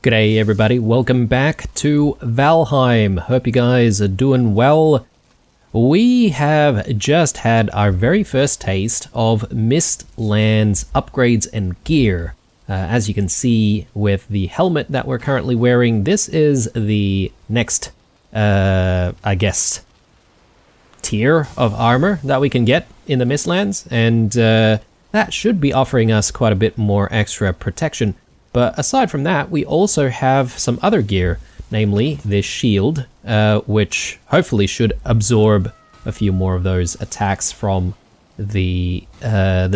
G'day everybody, welcome back to Valheim. Hope you guys are doing well. We have just had our very first taste of Mistlands upgrades and gear. As you can see with the helmet that we're currently wearing, this is the next, I guess, tier of armor that we can get in the Mistlands, and that should be offering us quite a bit more extra protection. But aside from that, we also have some other gear, namely this shield, which hopefully should absorb a few more of those attacks from the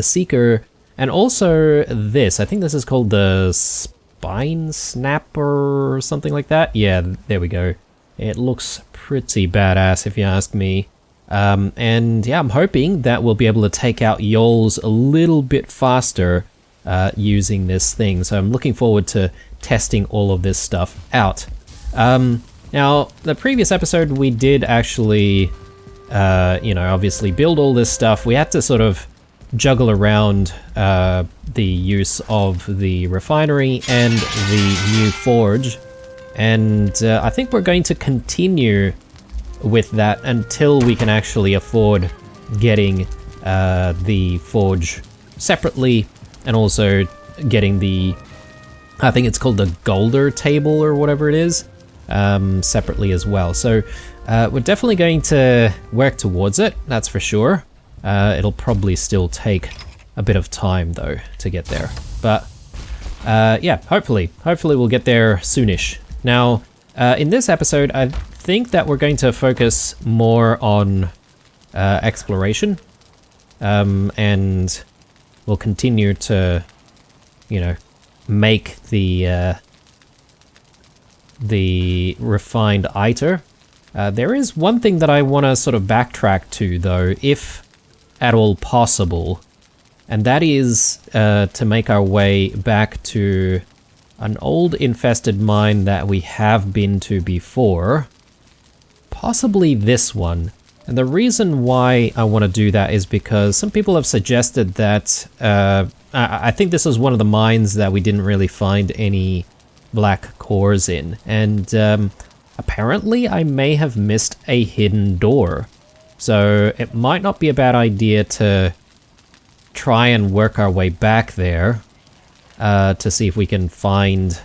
Seeker, and also this. I think this is called the Spine Snapper or something like that. Yeah, there we go. It looks pretty badass if you ask me. And yeah, I'm hoping that we'll be able to take out Yols a little bit faster using this thing, so I'm looking forward to testing all of this stuff out. Now, the previous episode we did actually, obviously build all this stuff. We had to sort of juggle around the use of the refinery and the new forge, and I think we're going to continue with that until we can actually afford getting the forge separately, and also getting the, I think it's called the Golder table or whatever it is, separately as well. So we're definitely going to work towards it, that's for sure. It'll probably still take a bit of time though to get there, but yeah, hopefully we'll get there soonish. Now in this episode I think that we're going to focus more on exploration, and we'll continue to, make the refined iter. There is one thing that I want to sort of backtrack to though, if at all possible, and that is to make our way back to an old infested mine that we have been to before, possibly this one. And the reason why I want to do that is because some people have suggested that I think this is one of the mines that we didn't really find any black cores in, and apparently I may have missed a hidden door. So it might not be a bad idea to try and work our way back there to see if we can find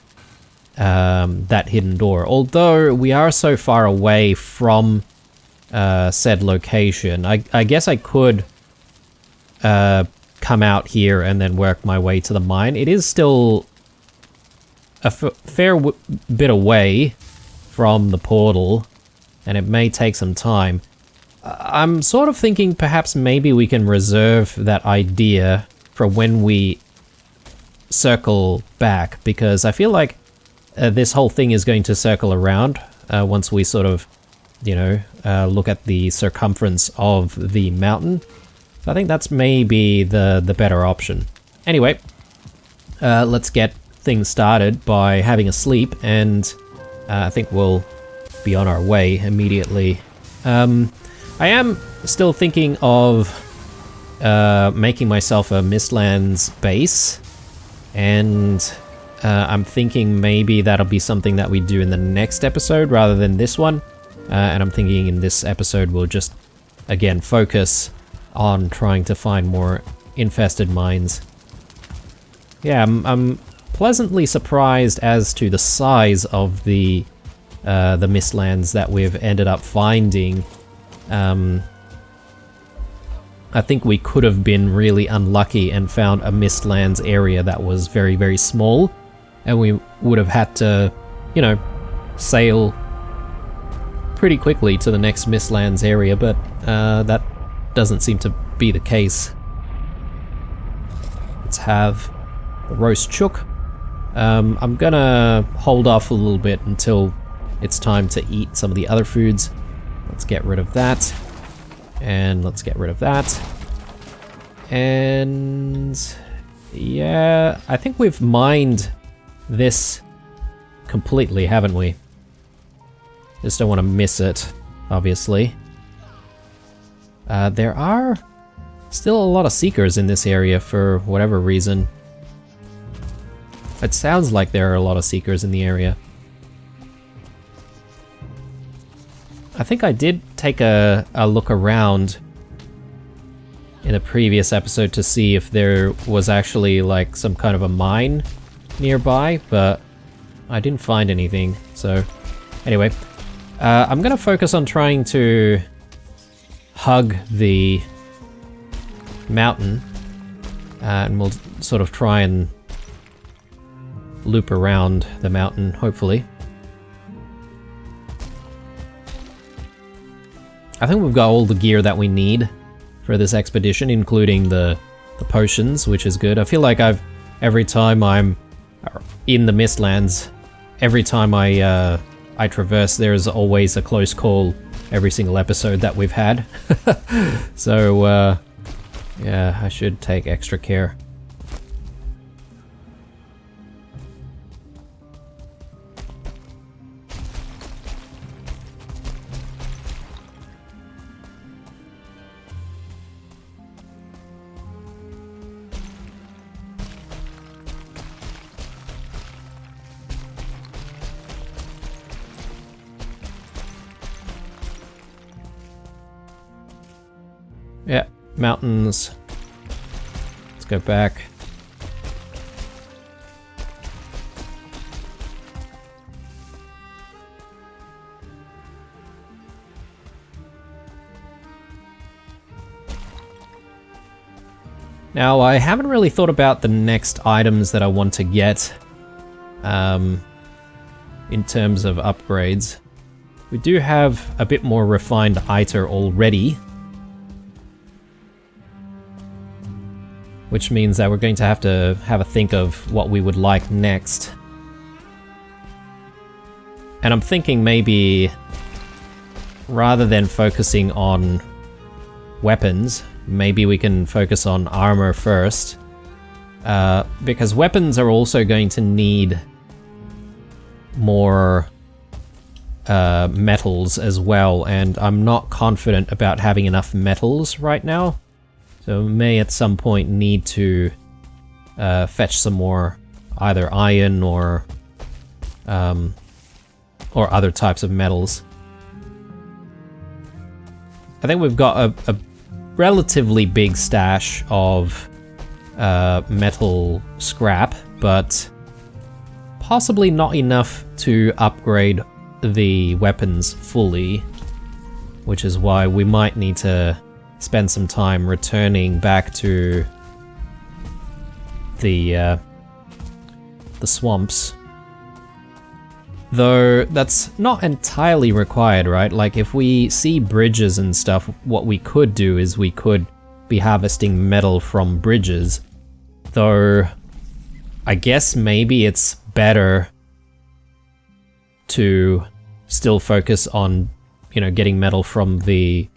that hidden door. Although we are so far away from said location, I guess I could come out here and then work my way to the mine. It is still a fair bit away from the portal, and it may take some time. I'm sort of thinking perhaps maybe we can reserve that idea for when we circle back, because I feel like this whole thing is going to circle around once we sort of, look at the circumference of the mountain. So I think that's maybe the better option. Anyway, let's get things started by having a sleep, and I think we'll be on our way immediately. I am still thinking of making myself a Mistlands base, and I'm thinking maybe that'll be something that we do in the next episode rather than this one. And I'm thinking in this episode we'll just, again, focus on trying to find more infested mines. Yeah, I'm pleasantly surprised as to the size of the Mistlands that we've ended up finding. I think we could have been really unlucky and found a Mistlands area that was very, very small, and we would have had to, sail pretty quickly to the next Mistlands area, but that doesn't seem to be the case. Let's have the roast chook. I'm gonna hold off a little bit until it's time to eat some of the other foods. Let's get rid of that, and let's get rid of that, and yeah, I think we've mined this completely, haven't we? Just don't want to miss it, obviously. There are still a lot of Seekers in this area for whatever reason. It sounds like there are a lot of seekers in the area. I think I did take a look around in a previous episode to see if there was actually like some kind of a mine nearby, but I didn't find anything. So anyway, I'm gonna focus on trying to hug the mountain, and we'll sort of try and loop around the mountain, hopefully. I think we've got all the gear that we need for this expedition, including the potions, which is good. I feel like every time I'm in the Mistlands, every time I traverse, there's always a close call every single episode that we've had. So, yeah, I should take extra care. Yeah, mountains. Let's go back. Now, I haven't really thought about the next items that I want to get in terms of upgrades. We do have a bit more refined ITER already, which means that we're going to have a think of what we would like next. And I'm thinking maybe rather than focusing on weapons, maybe we can focus on armor first, because weapons are also going to need more metals as well, and I'm not confident about having enough metals right now. So we may at some point need to fetch some more either iron or other types of metals. I think we've got a relatively big stash of metal scrap, but possibly not enough to upgrade the weapons fully, which is why we might need to spend some time returning back to the swamps. Though that's not entirely required, right? Like if we see bridges and stuff, what we could do is we could be harvesting metal from bridges. Though I guess maybe it's better to still focus on, you know, getting metal from the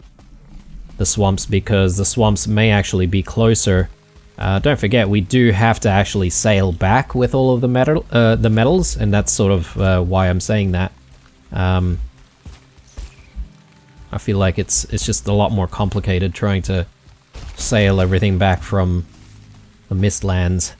swamps, because the swamps may actually be closer. Don't forget, we do have to actually sail back with all of the metals, and that's sort of why I'm saying that. I feel like it's just a lot more complicated trying to sail everything back from the Mistlands.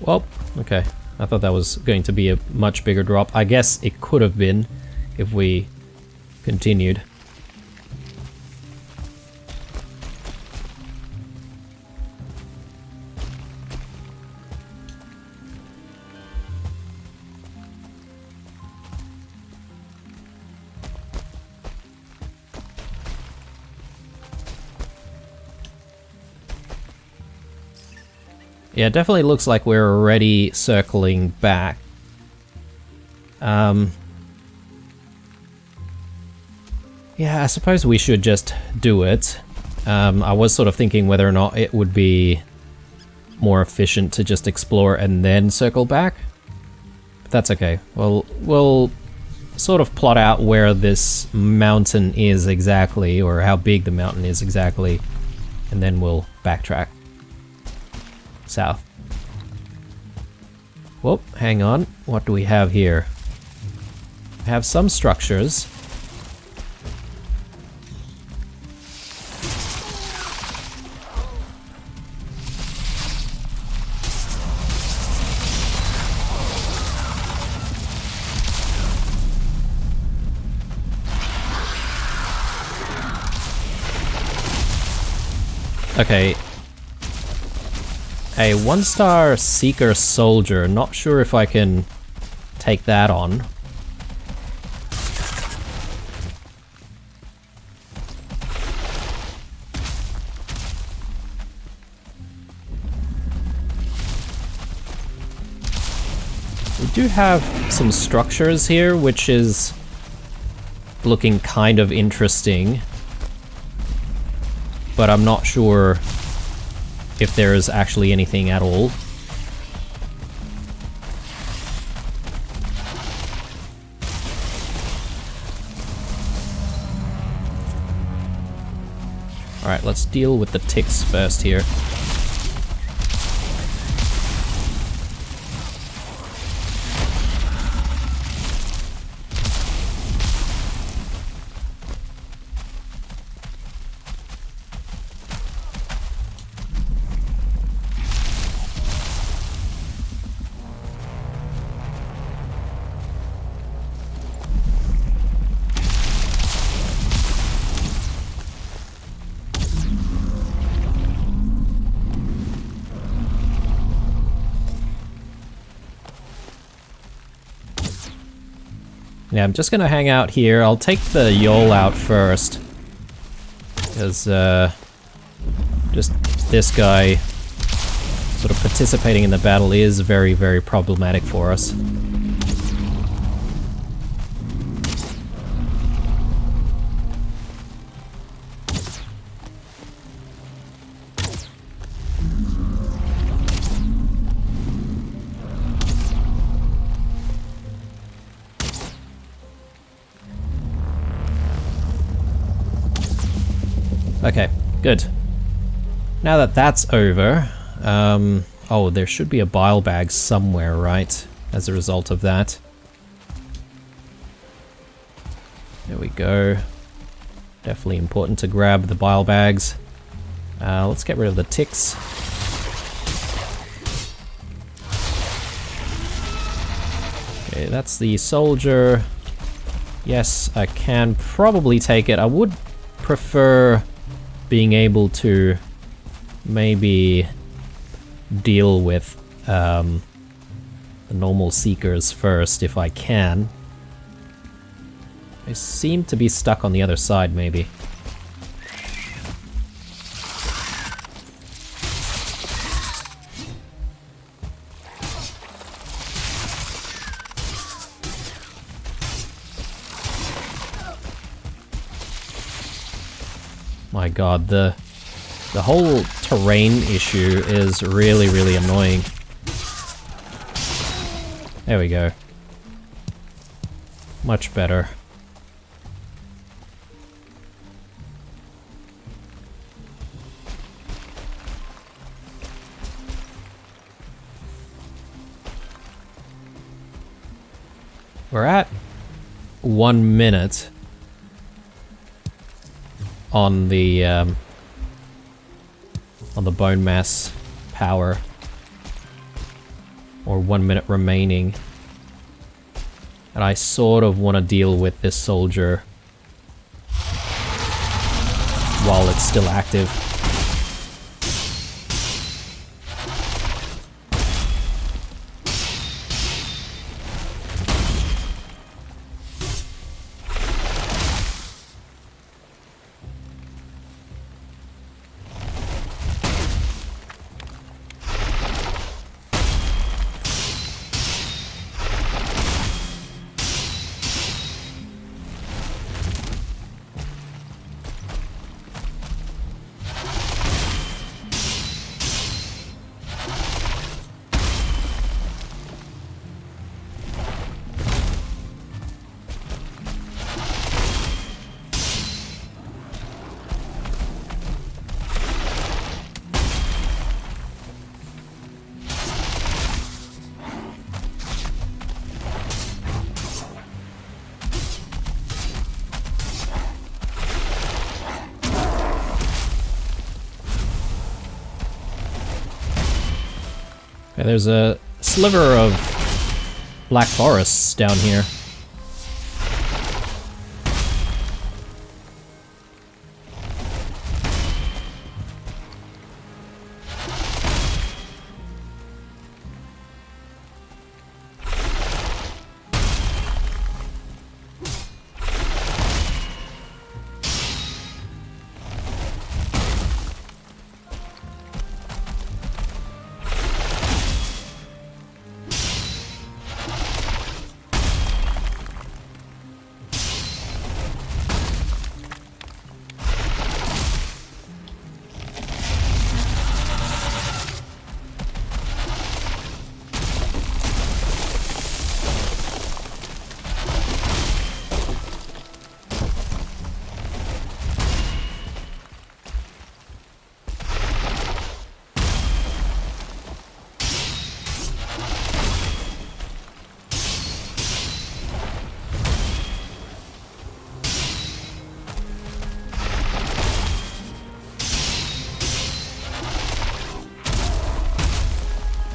Well, okay. I thought that was going to be a much bigger drop. I guess it could have been if we continued. Yeah, it definitely looks like we're already circling back. Yeah, I suppose we should just do it. I was sort of thinking whether or not it would be more efficient to just explore and then circle back. But that's okay. Well, we'll sort of plot out where this mountain is exactly, or how big the mountain is exactly, and then we'll backtrack south. Whoop, hang on. What do we have here? We have some structures. Okay. A 1-star Seeker Soldier. Not sure if I can take that on. We do have some structures here, which is looking kind of interesting. But I'm not sure if there is actually anything at all. Alright, let's deal with the ticks first here. Yeah, I'm just gonna hang out here. I'll take the Yol out first. Because, just this guy sort of participating in the battle is very, very problematic for us. Okay, good. Now that that's over, oh, there should be a bile bag somewhere, right? As a result of that. There we go. Definitely important to grab the bile bags. Let's get rid of the ticks. Okay, that's the soldier. Yes, I can probably take it. I would prefer being able to maybe deal with the normal seekers first if I can. They seem to be stuck on the other side, maybe. My god, the whole terrain issue is really, really annoying. There we go. Much better. We're at 1 minute on the bone mass power, or 1 minute remaining, and I sort of want to deal with this soldier while it's still active. Yeah, there's a sliver of black forests down here.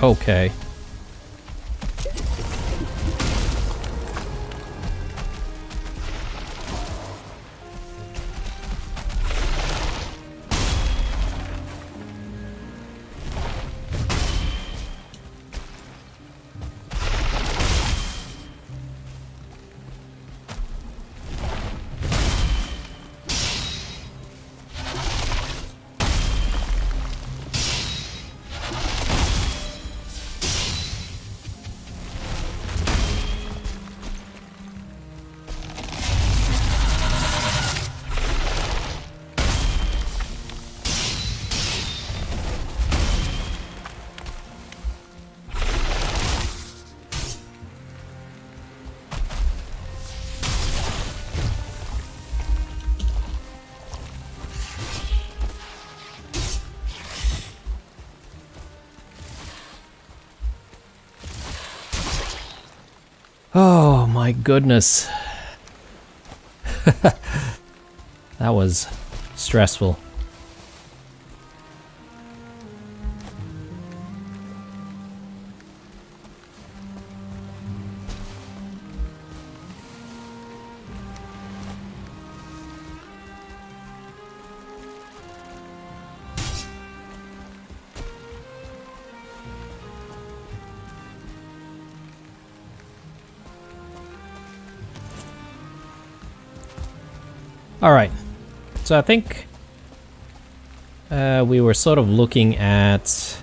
Okay. Oh my goodness. That was stressful. Alright, so I think we were sort of looking at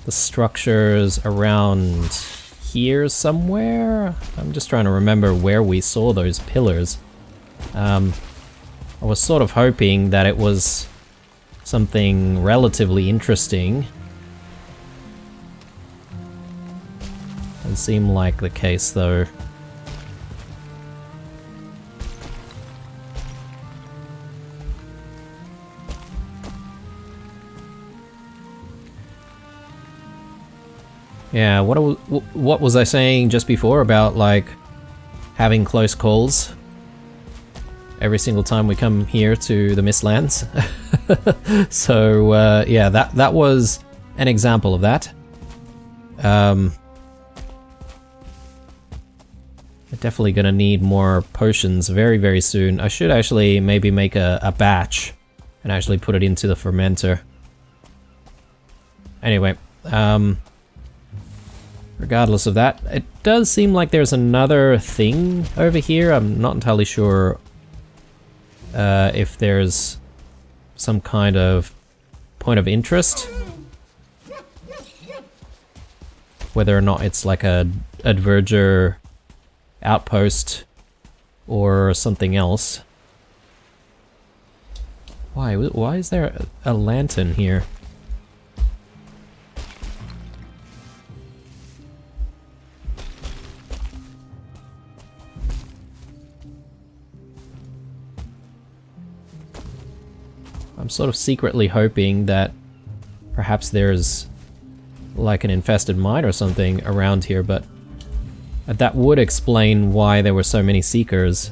the structures around here somewhere. I'm just trying to remember where we saw those pillars. I was sort of hoping that it was something relatively interesting. Doesn't seem like the case though. Yeah, what was I saying just before about, like, having close calls every single time we come here to the Mistlands? So, yeah, that was an example of that. I'm definitely gonna need more potions very, very soon. I should actually maybe make a batch and actually put it into the fermenter. Anyway, regardless of that, it does seem like there's another thing over here. I'm not entirely sure if there's some kind of point of interest. Whether or not it's like a Adverger outpost or something else. Why is there a lantern here? I'm sort of secretly hoping that perhaps there's like an infested mine or something around here, but that would explain why there were so many seekers.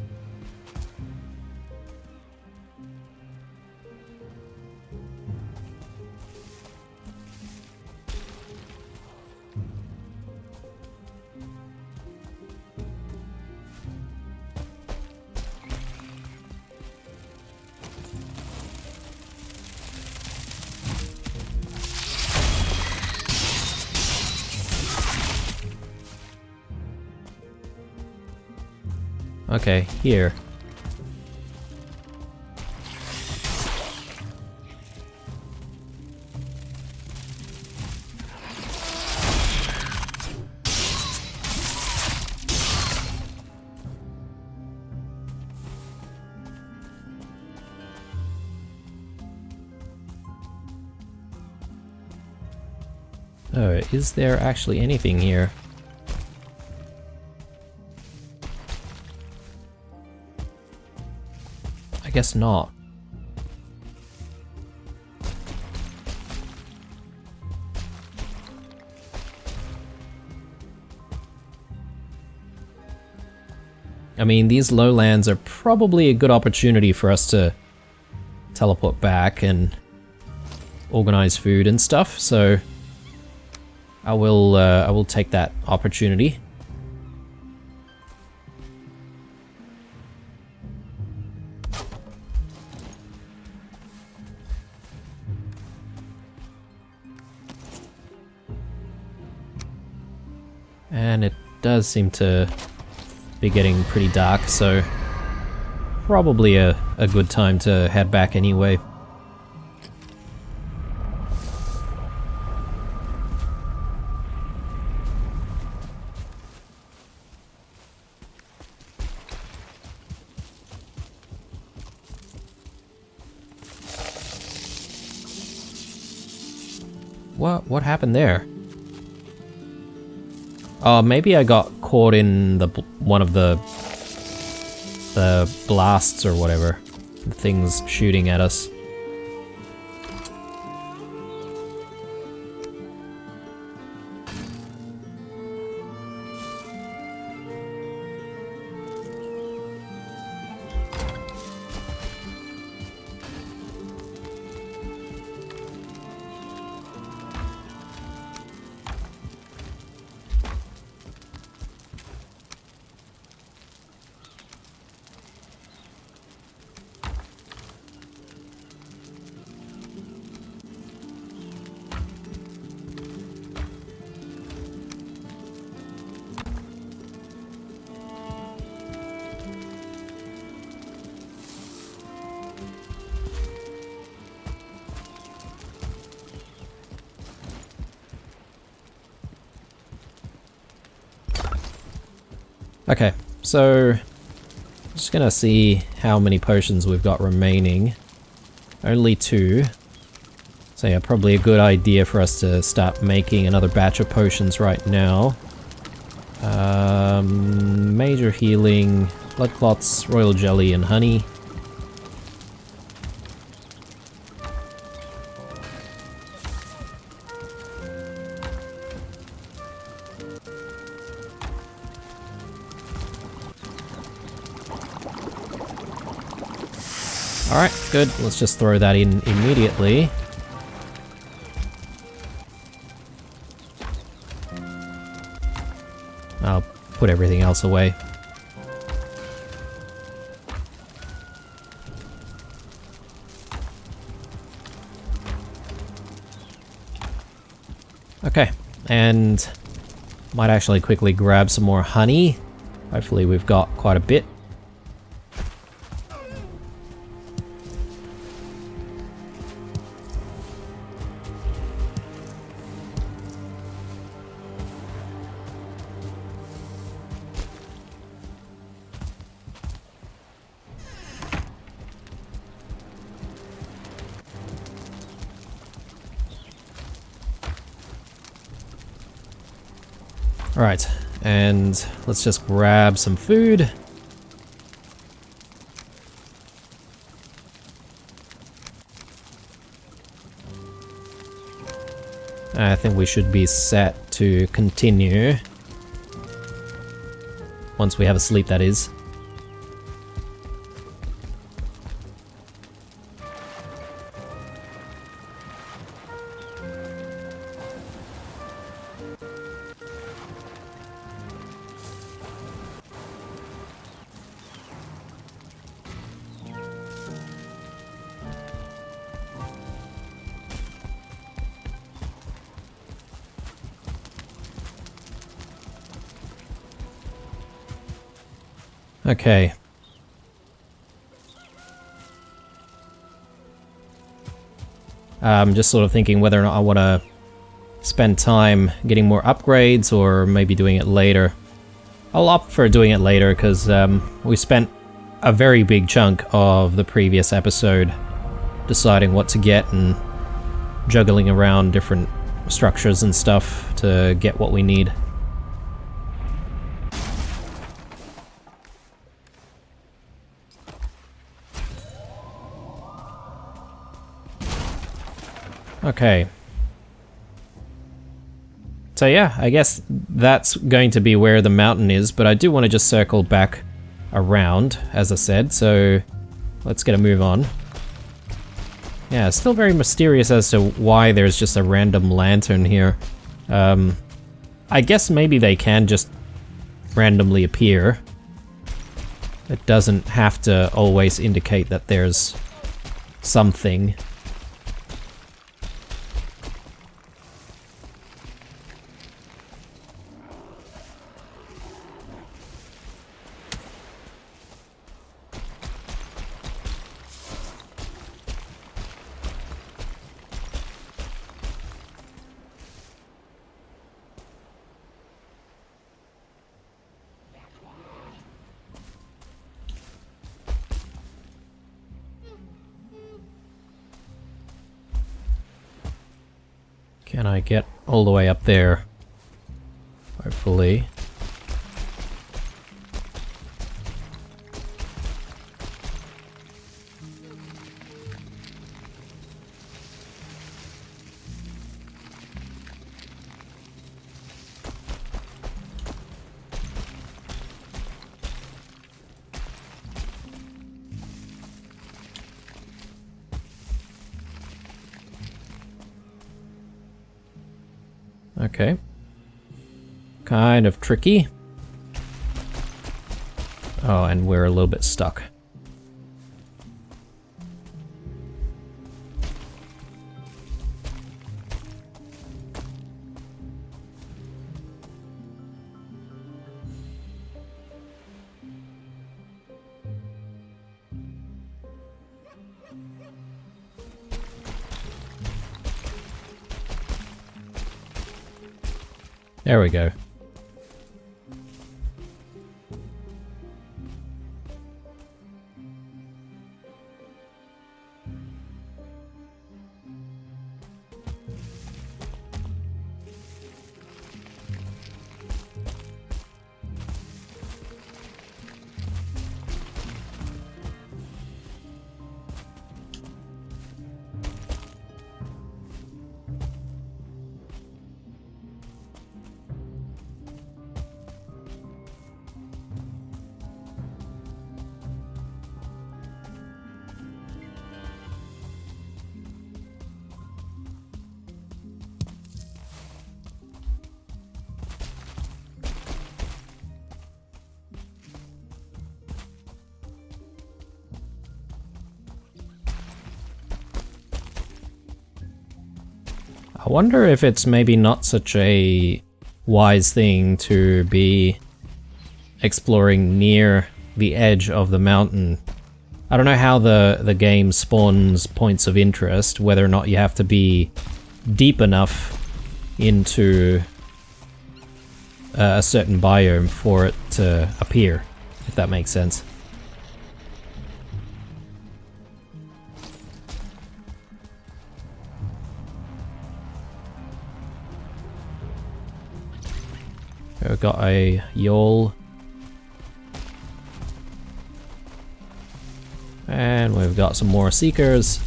Okay, here. Oh, is there actually anything here? I guess not. I mean, these lowlands are probably a good opportunity for us to teleport back and organize food and stuff, so I will take that opportunity. And it does seem to be getting pretty dark, so probably a good time to head back anyway. What happened there? Oh, maybe I got caught in the one of the blasts or whatever. The things shooting at us. Okay, so just gonna see how many potions we've got remaining. Only 2. So yeah, probably a good idea for us to start making another batch of potions right now. Major healing, blood clots, royal jelly, and honey. Alright, good. Let's just throw that in immediately. I'll put everything else away. Okay, and might actually quickly grab some more honey. Hopefully we've got quite a bit. Alright, and let's just grab some food. I think we should be set to continue. Once we have a sleep, that is. Okay. I'm just sort of thinking whether or not I want to spend time getting more upgrades or maybe doing it later. I'll opt for doing it later because we spent a very big chunk of the previous episode deciding what to get and juggling around different structures and stuff to get what we need. Okay. So yeah, I guess that's going to be where the mountain is, but I do want to just circle back around, as I said, so let's get a move on. Yeah, it's still very mysterious as to why there's just a random lantern here. I guess maybe they can just randomly appear. It doesn't have to always indicate that there's something. Can I get all the way up there? Hopefully. Okay. Kind of tricky. Oh, and we're a little bit stuck. There we go. I wonder if it's maybe not such a wise thing to be exploring near the edge of the mountain. I don't know how the game spawns points of interest, whether or not you have to be deep enough into a certain biome for it to appear, if that makes sense. We've got a yawl. And we've got some more seekers.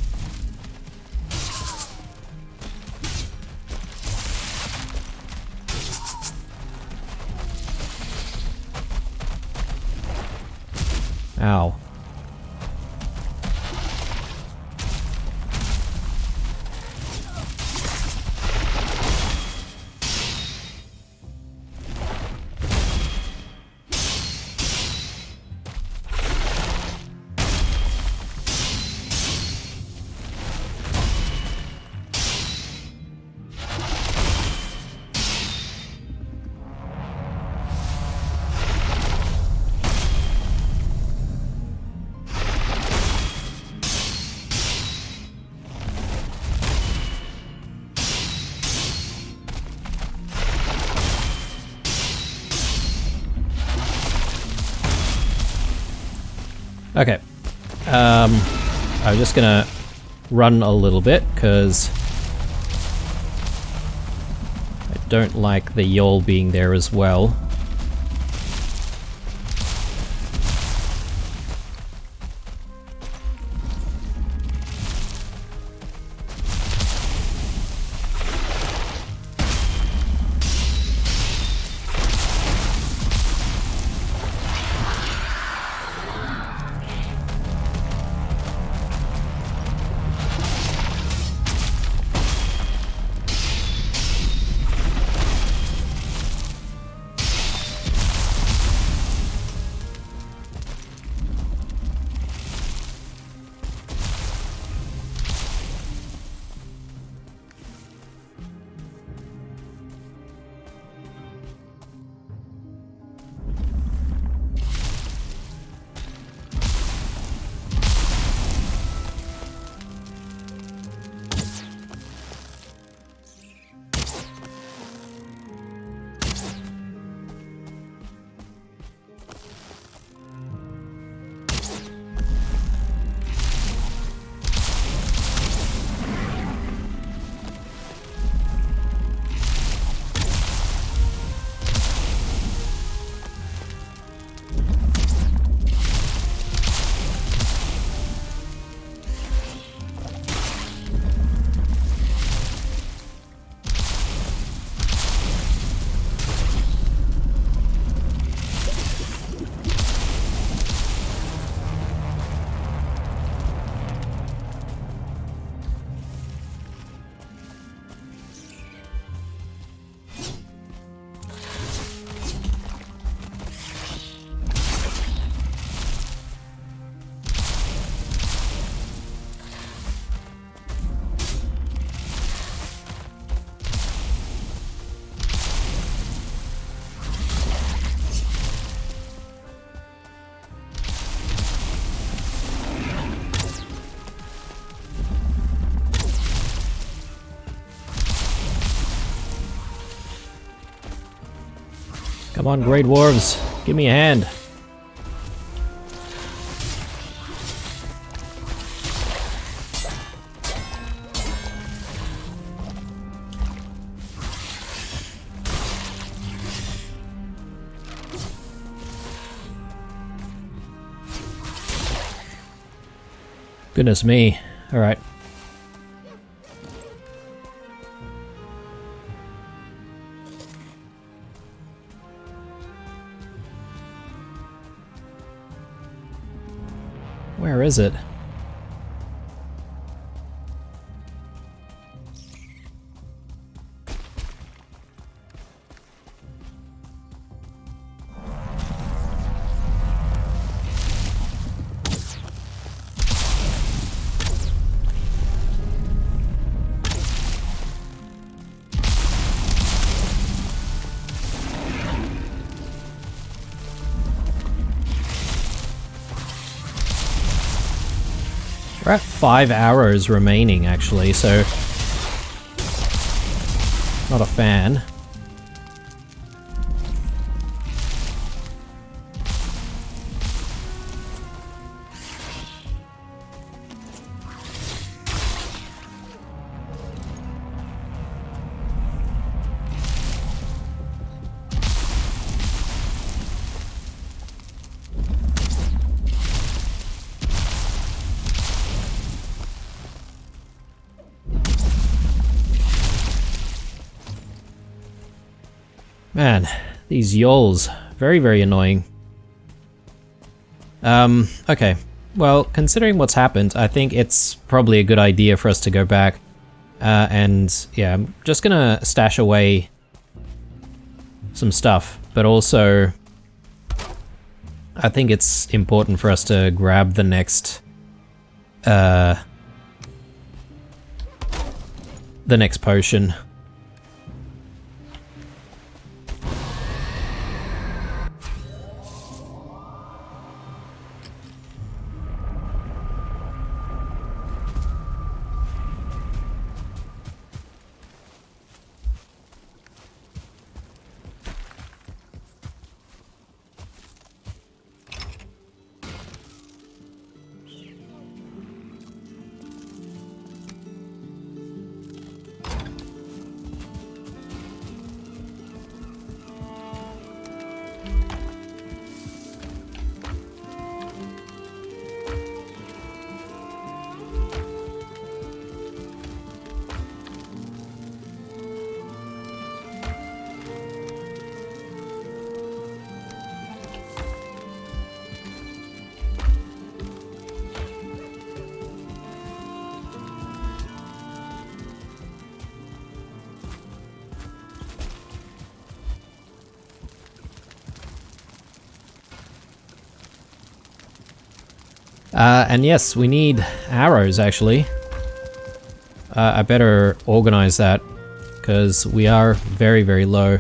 Ow. Okay. I'm just gonna run a little bit, because I don't like the Yol being there as well. Come on, Great Dwarves, give me a hand. Goodness me. Alright. Where is it? We're at 5 arrows remaining, actually, so not a fan. Man, these Yols, very, very annoying. Okay. Well, considering what's happened, I think it's probably a good idea for us to go back. And yeah, I'm just gonna stash away some stuff, but also I think it's important for us to grab the next potion. And yes, we need arrows, actually. I better organize that, because we are very, very low.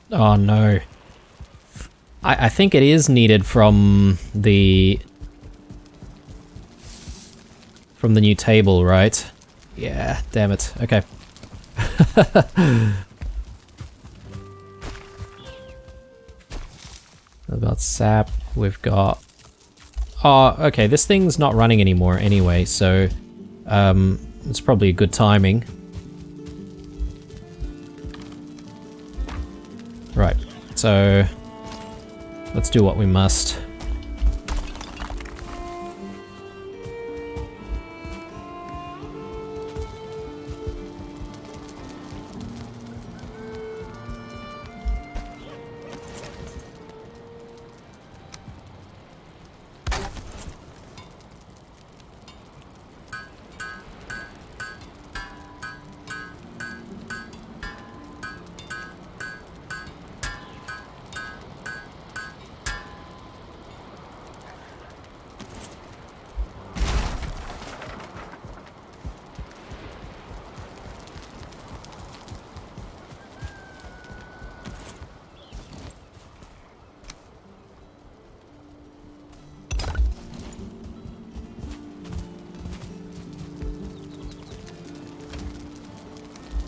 Oh no. I think it is needed from the new table, right? Yeah, damn it. Okay. We've got sap, we've got... Oh, okay, this thing's not running anymore anyway, so it's probably good timing. Right, so let's do what we must.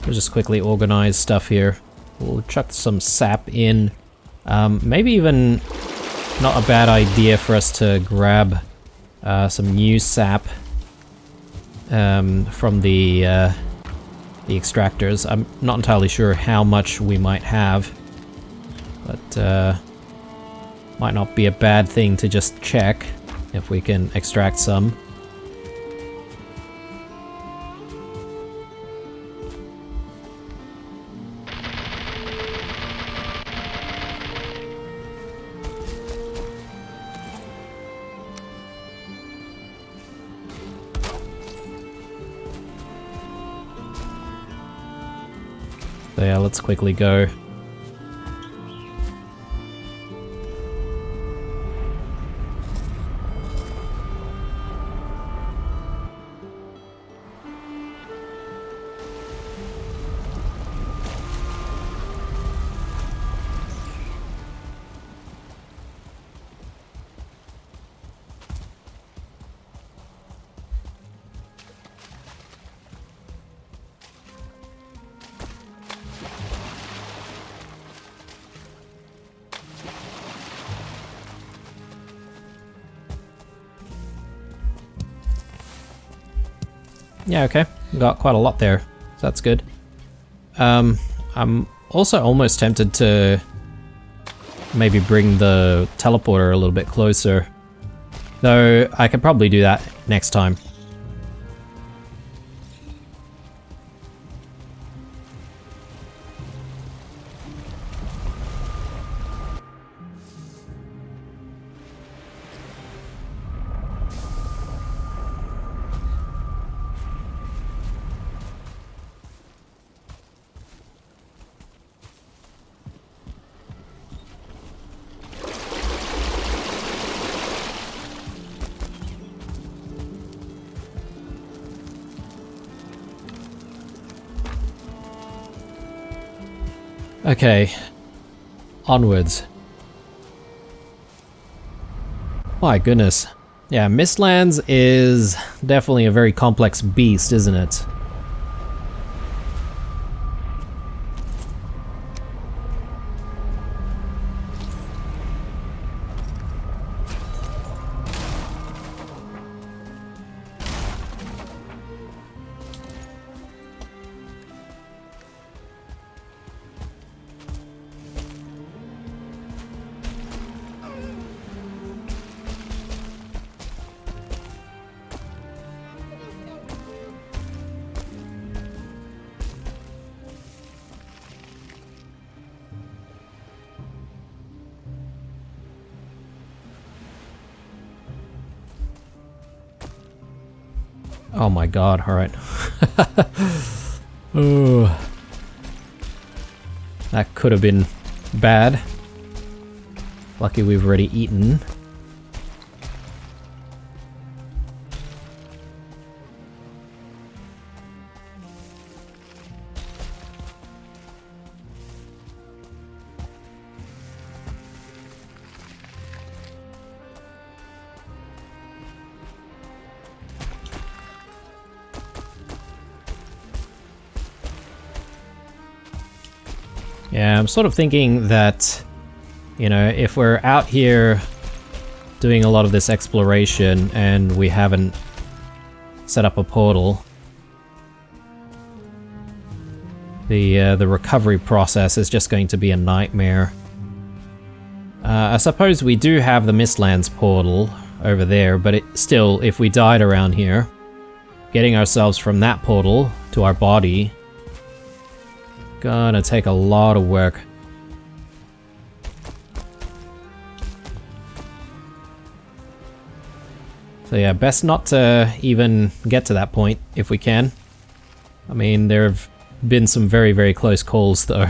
We'll just quickly organize stuff here. We'll chuck some sap in. Maybe even not a bad idea for us to grab some new sap from the extractors. I'm not entirely sure how much we might have, but might not be a bad thing to just check if we can extract some. So yeah, let's quickly go. Yeah, okay. We got quite a lot there, so that's good. I'm also almost tempted to maybe bring the teleporter a little bit closer, though I could probably do that next time. Okay, onwards. My goodness. Yeah, Mistlands is definitely a very complex beast, isn't it? Oh my god, alright. Oh. That could have been bad. Lucky we've already eaten. Yeah, I'm sort of thinking that, you know, if we're out here doing a lot of this exploration and we haven't set up a portal, the recovery process is just going to be a nightmare. I suppose we do have the Mistlands portal over there, but still, if we died around here, getting ourselves from that portal to our body gonna take a lot of work. So yeah, best not to even get to that point if we can. I mean, there have been some very, very close calls though.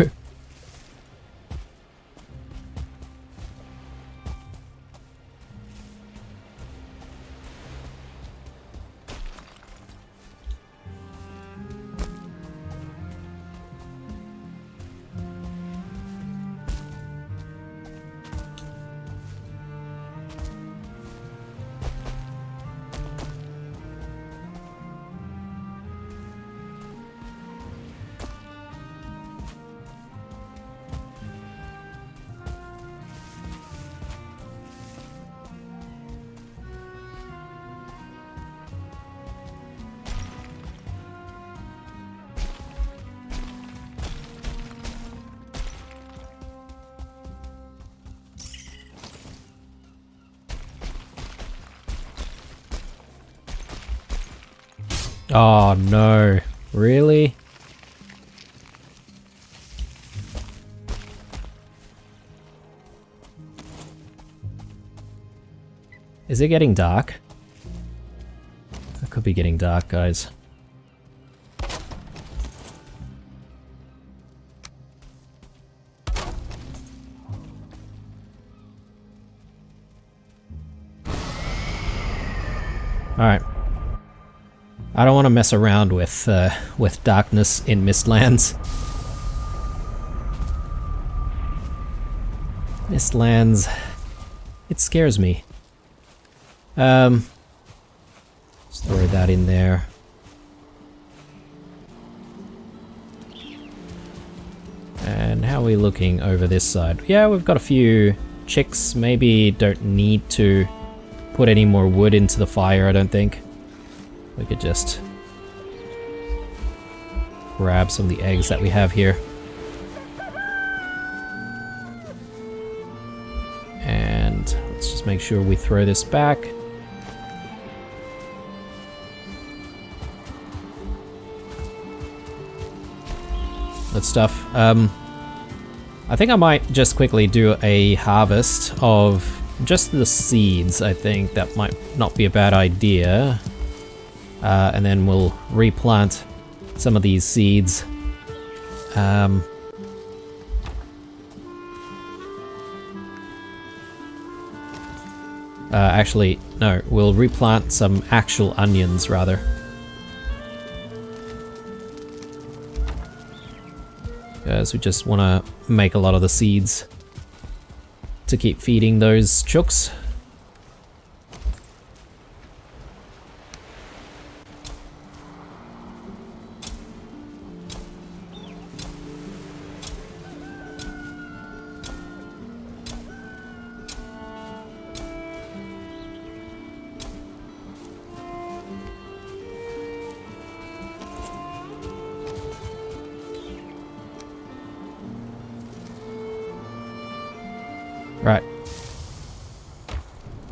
Oh no, really? Is it getting dark? It could be getting dark, guys. Alright. I don't want to mess around with darkness in Mistlands. Mistlands, it scares me. Let's throw that in there. And how are we looking over this side? Yeah, we've got a few chicks. Maybe don't need to put any more wood into the fire, I don't think. We could just grab some of the eggs that we have here. And let's just make sure we throw this back. Good stuff. I think I might just quickly do a harvest of just the seeds. I think that might not be a bad idea. And then we'll replant some of these seeds. Actually, no, we'll replant some actual onions, rather. Because we just want to make a lot of the seeds to keep feeding those chooks. Right.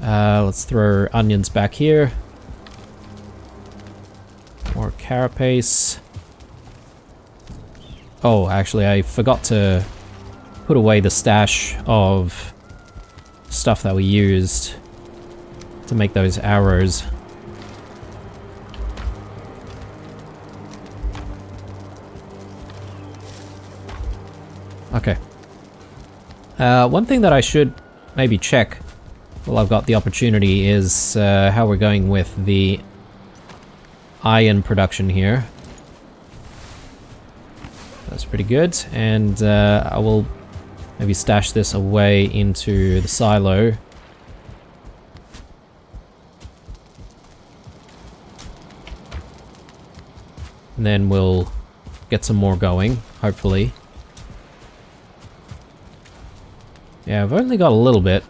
Let's throw onions back here. More carapace. Oh, actually, I forgot to put away the stash of stuff that we used to make those arrows. Okay. One thing that I should maybe check while I've got the opportunity is how we're going with the iron production here. That's pretty good, and I will maybe stash this away into the silo. And then we'll get some more going, hopefully. Yeah, I've only got a little bit.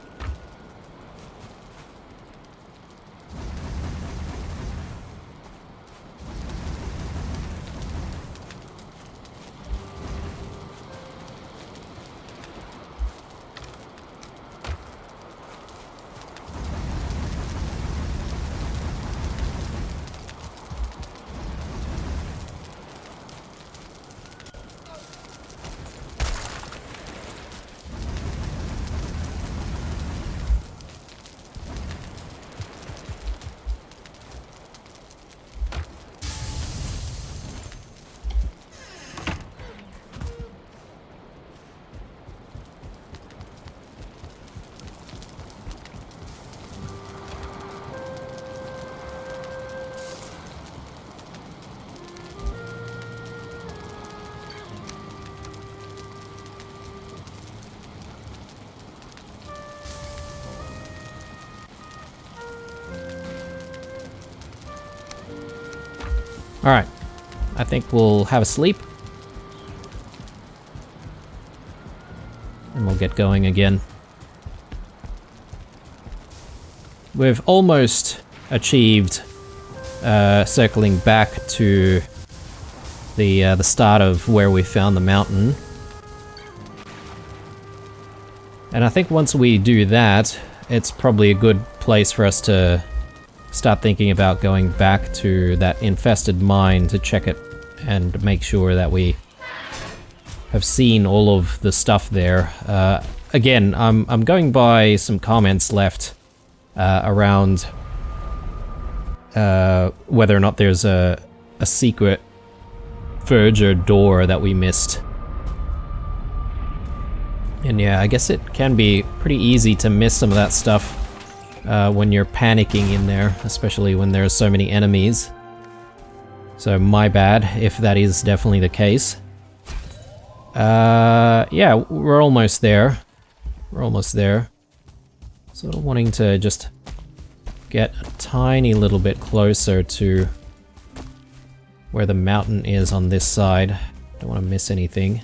Alright, I think we'll have a sleep. And we'll get going again. We've almost achieved circling back to the start of where we found the mountain. And I think once we do that, it's probably a good place for us to start thinking about going back to that infested mine to check it and make sure that we have seen all of the stuff there. Again, I'm going by some comments left around whether or not there's a secret verge or door that we missed. And yeah, I guess it can be pretty easy to miss some of that stuff when you're panicking in there, especially when there's so many enemies. So my bad if that is definitely the case. Yeah, we're almost there. We're almost there. Sort of wanting to just get a tiny little bit closer to where the mountain is on this side. Don't want to miss anything.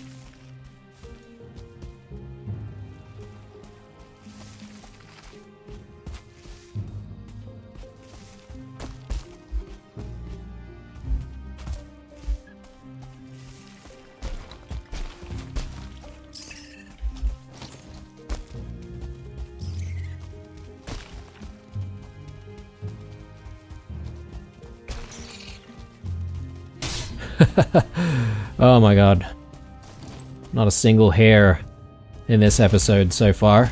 Oh my god. Not a single hair in this episode so far.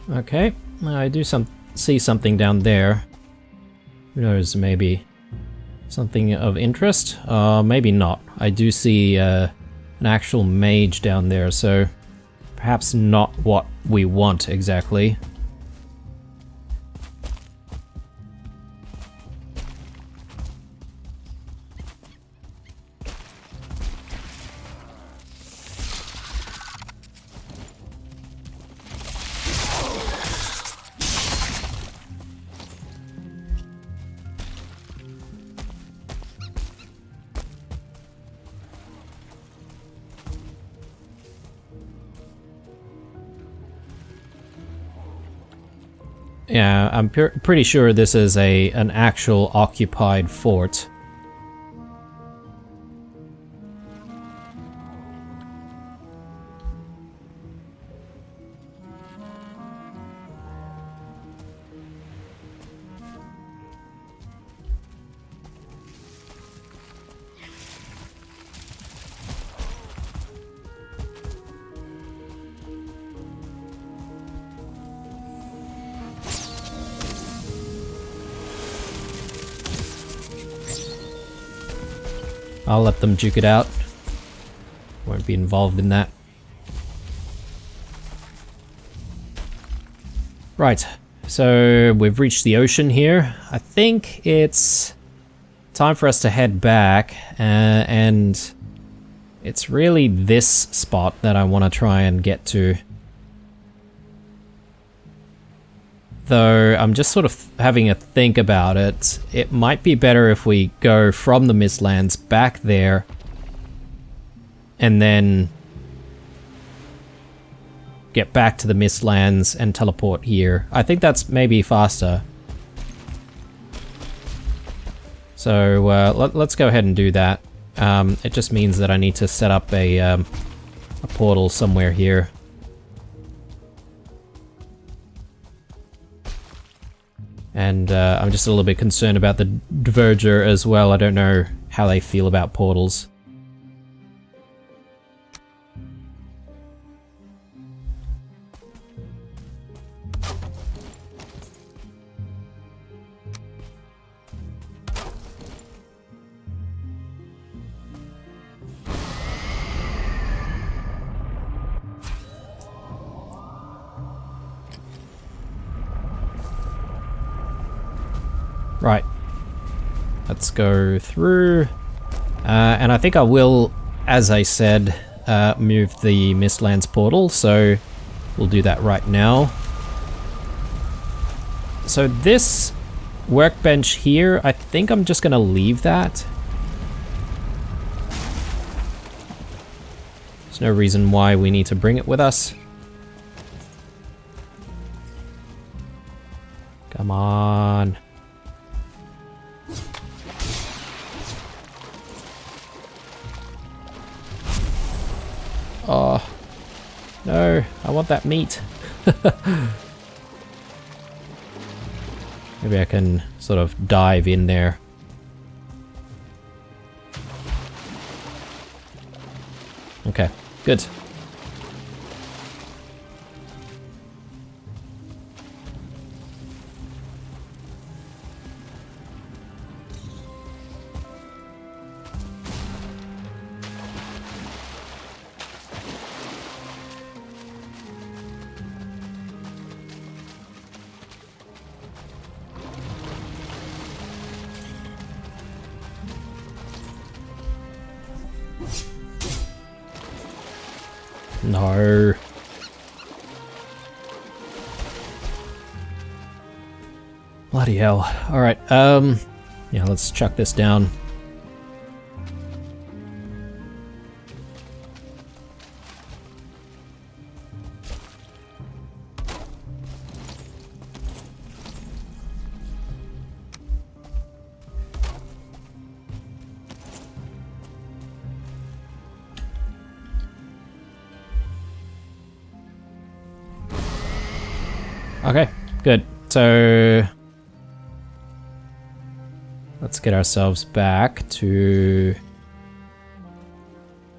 Okay, I do see something down there. Who knows, maybe something of interest? Maybe not. I do see an actual mage down there, so perhaps not what we want exactly. Yeah, I'm pretty sure this is an actual occupied fort. I'll let them duke it out. Won't be involved in that. Right, so we've reached the ocean here. I think it's time for us to head back, and it's really this spot that I want to try and get to. Though I'm just sort of having a think about it. It might be better if we go from the Mistlands back there and then get back to the Mistlands and teleport here. I think that's maybe faster. So let's go ahead and do that. It just means that I need to set up a portal somewhere here. And I'm just a little bit concerned about the Diverger as well. I don't know how they feel about portals. Right, let's go through, and I think I will, as I said, move the Mistlands portal, so we'll do that right now. So this workbench here, I think I'm just gonna leave that. There's no reason why we need to bring it with us. Come on. Oh, no, I want that meat. Maybe I can sort of dive in there. Okay, good. No. Bloody hell. Alright, yeah, let's chuck this down. Okay, good. So let's get ourselves back to,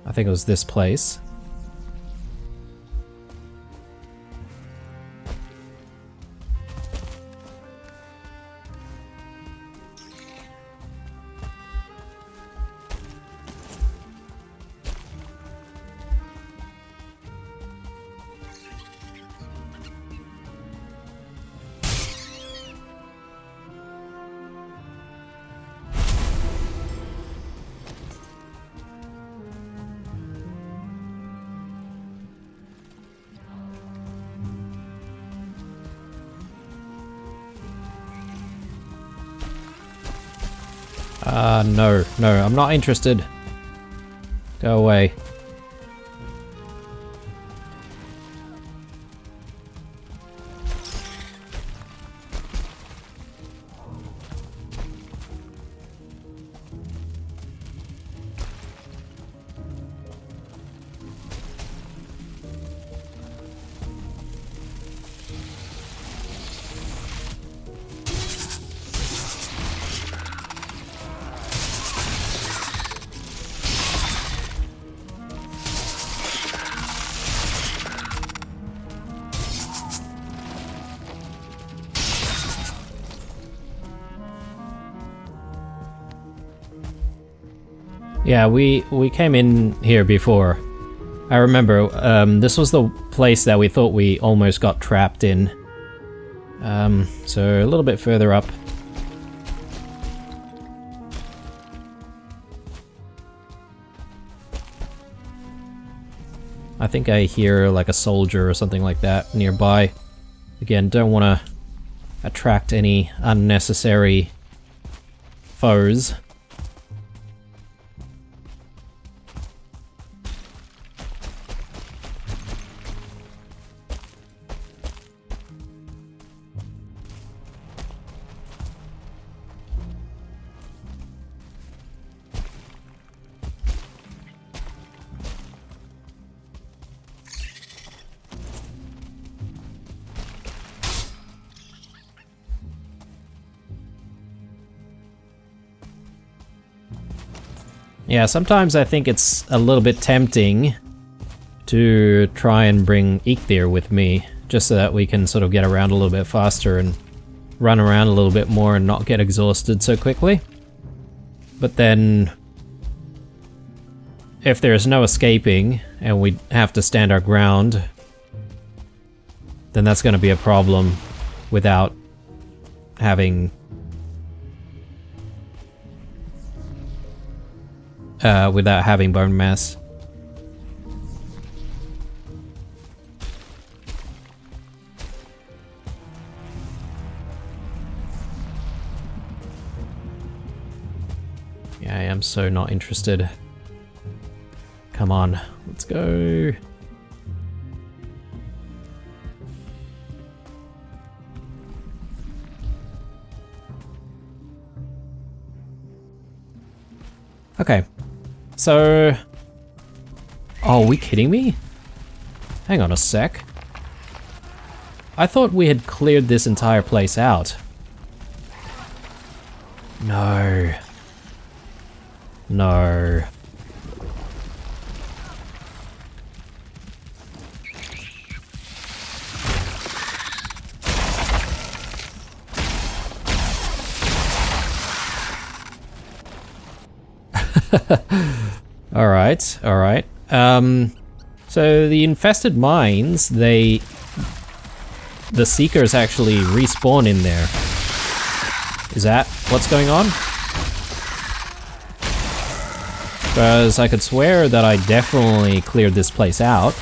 I think it was this place. No, I'm not interested. Go away. Yeah, we came in here before. I remember, this was the place that we thought we almost got trapped in. So a little bit further up. I think I hear like a soldier or something like that nearby. Again, don't want to attract any unnecessary foes. Yeah, sometimes I think it's a little bit tempting to try and bring Eikthyr with me, just so that we can sort of get around a little bit faster and run around a little bit more and not get exhausted so quickly. But then, if there's no escaping and we have to stand our ground, then that's going to be a problem without having bone mass. Yeah, I am so not interested. Come on, let's go. Okay. So... Oh, are we kidding me? Hang on a sec. I thought we had cleared this entire place out. No. No. Alright, alright. So the infested mines, the Seekers actually respawn in there. Is that what's going on? Because I could swear that I definitely cleared this place out.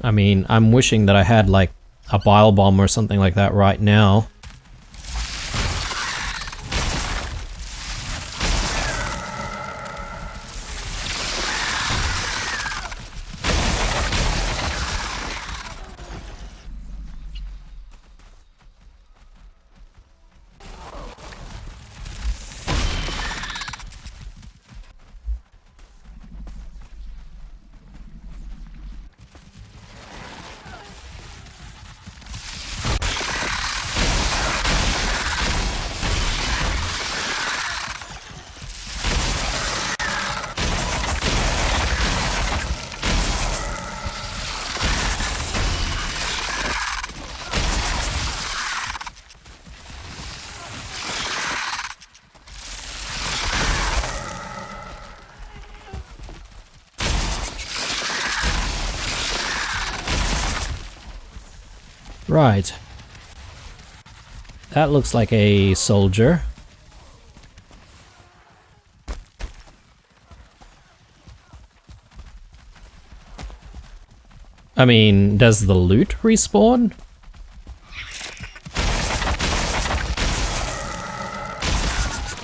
I mean, I'm wishing that I had like a bile bomb or something like that right now. Right. That looks like a soldier. I mean, does the loot respawn?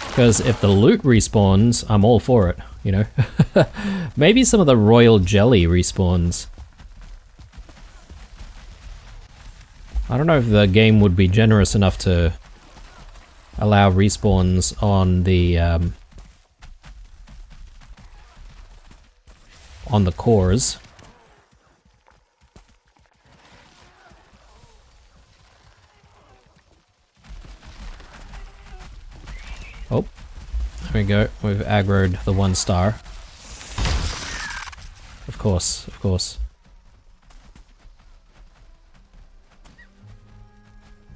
Because if the loot respawns, I'm all for it, you know? Maybe some of the royal jelly respawns. I don't know if the game would be generous enough to allow respawns on the cores. There we go. We've aggroed the 1 star. Of course, of course.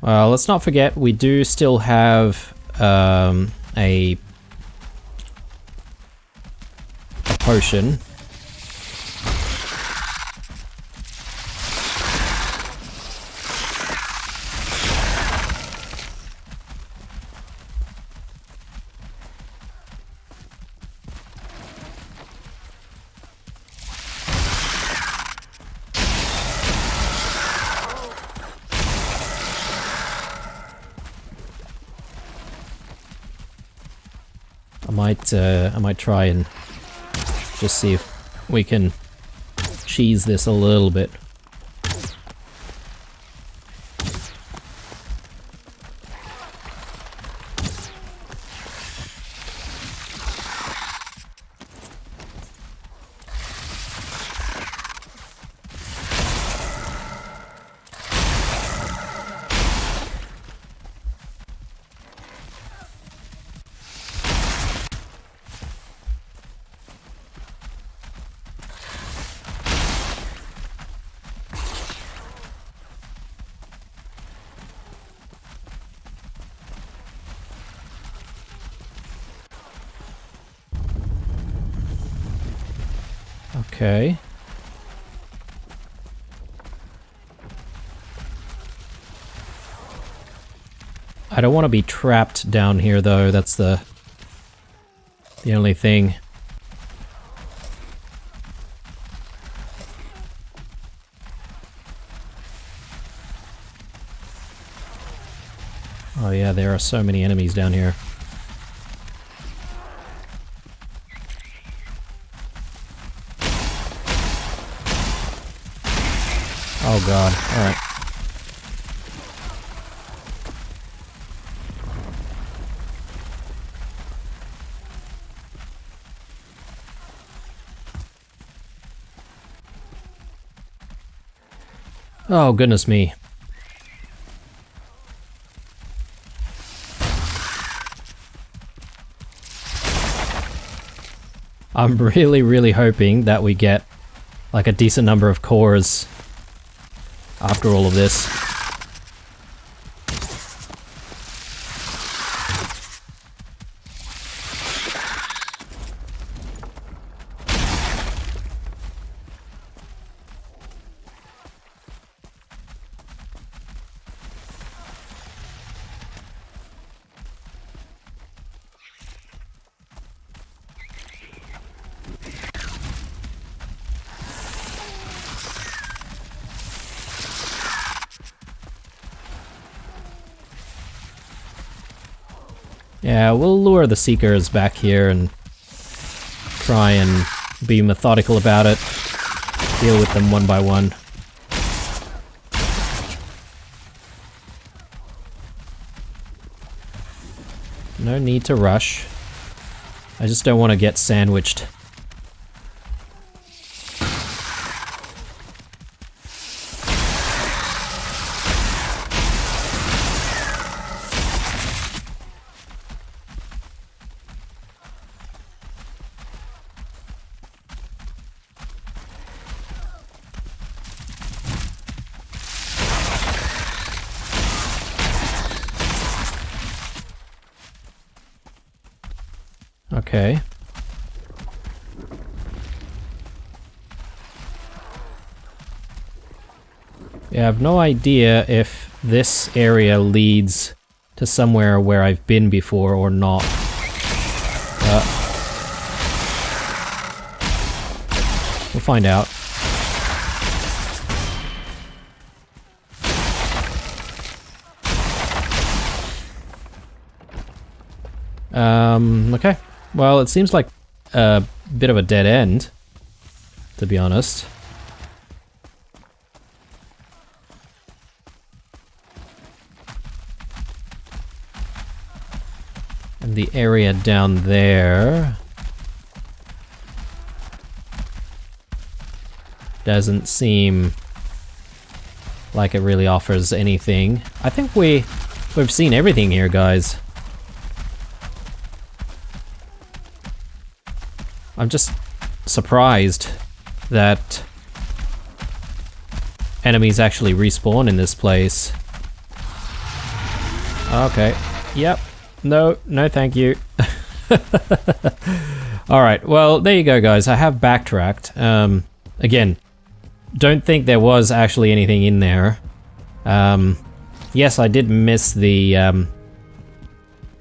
Well, let's not forget we do still have a potion. I might try and just see if we can cheese this a little bit. Okay. I don't want to be trapped down here though, that's the only thing. Oh yeah, there are so many enemies down here. Oh god, alright. Oh goodness me. I'm really hoping that we get like a decent number of cores after all of this. Yeah, we'll lure the Seekers back here and try and be methodical about it. Deal with them one by one. No need to rush. I just don't want to get sandwiched. Okay. Yeah, I have no idea if this area leads to somewhere where I've been before or not. We'll find out. Okay. Well, it seems like a bit of a dead end, to be honest. And the area down there doesn't seem like it really offers anything. I think we've seen everything here, guys. I'm just surprised that enemies actually respawn in this place. Okay. Yep. No, no thank you. Alright, well, there you go, guys. I have backtracked. Again, don't think there was actually anything in there. Yes, I did miss the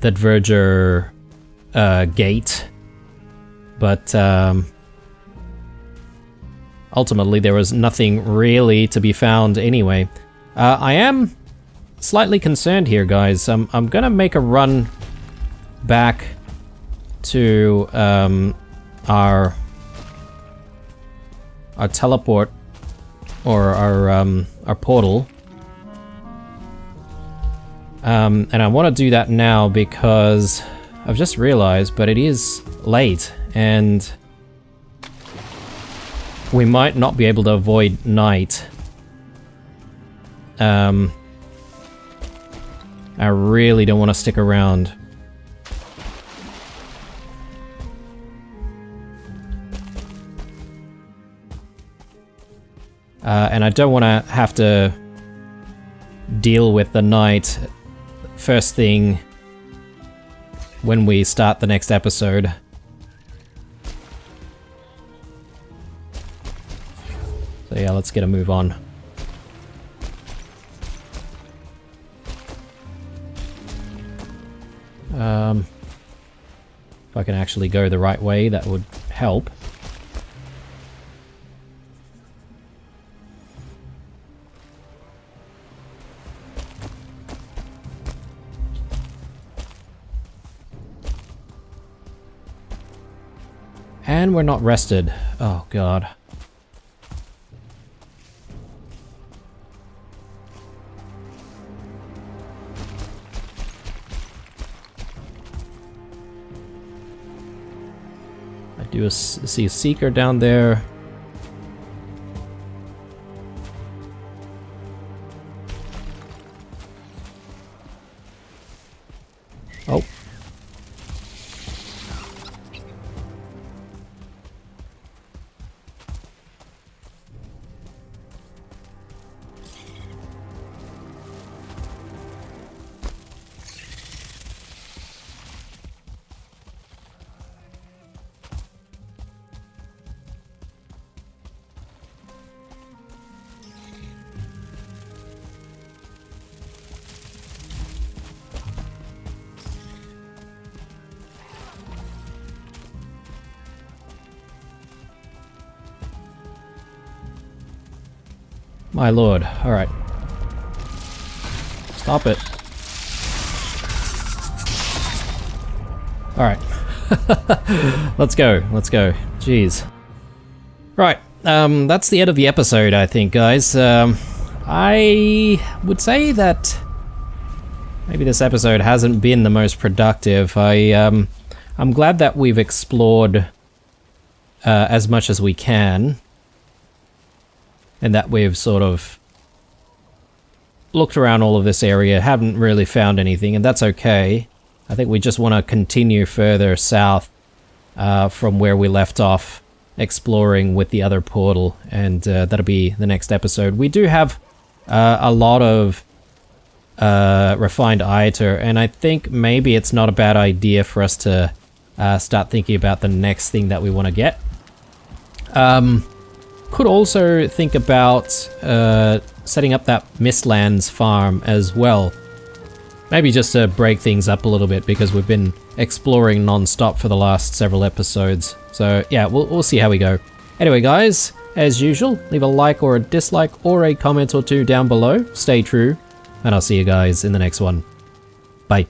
Verger gate, but ultimately there was nothing really to be found anyway. I am slightly concerned here, guys. I'm gonna make a run back to our teleport, or our portal. And I want to do that now because I've just realized, but it is late and we might not be able to avoid night. I really don't want to stick around. And I don't want to have to deal with the night first thing when we start the next episode. So yeah, let's get a move on. If I can actually go the right way, that would help. And we're not rested. Oh god. I do see a seeker down there. Oh. My lord. Alright. Stop it. Alright. Let's go. Let's go. Jeez. Right. That's the end of the episode, I think, guys. I would say that maybe this episode hasn't been the most productive. I'm glad that we've explored as much as we can. And that we've sort of looked around all of this area, haven't really found anything, and that's okay. I think we just want to continue further south from where we left off, exploring with the other portal, and that'll be the next episode. We do have a lot of refined Iter, and I think maybe it's not a bad idea for us to start thinking about the next thing that we want to get. Could also think about setting up that Mistlands farm as well. Maybe just to break things up a little bit, because we've been exploring non-stop for the last several episodes. So yeah, we'll see how we go. Anyway, guys, as usual, leave a like or a dislike or a comment or two down below. Stay true, and I'll see you guys in the next one. Bye.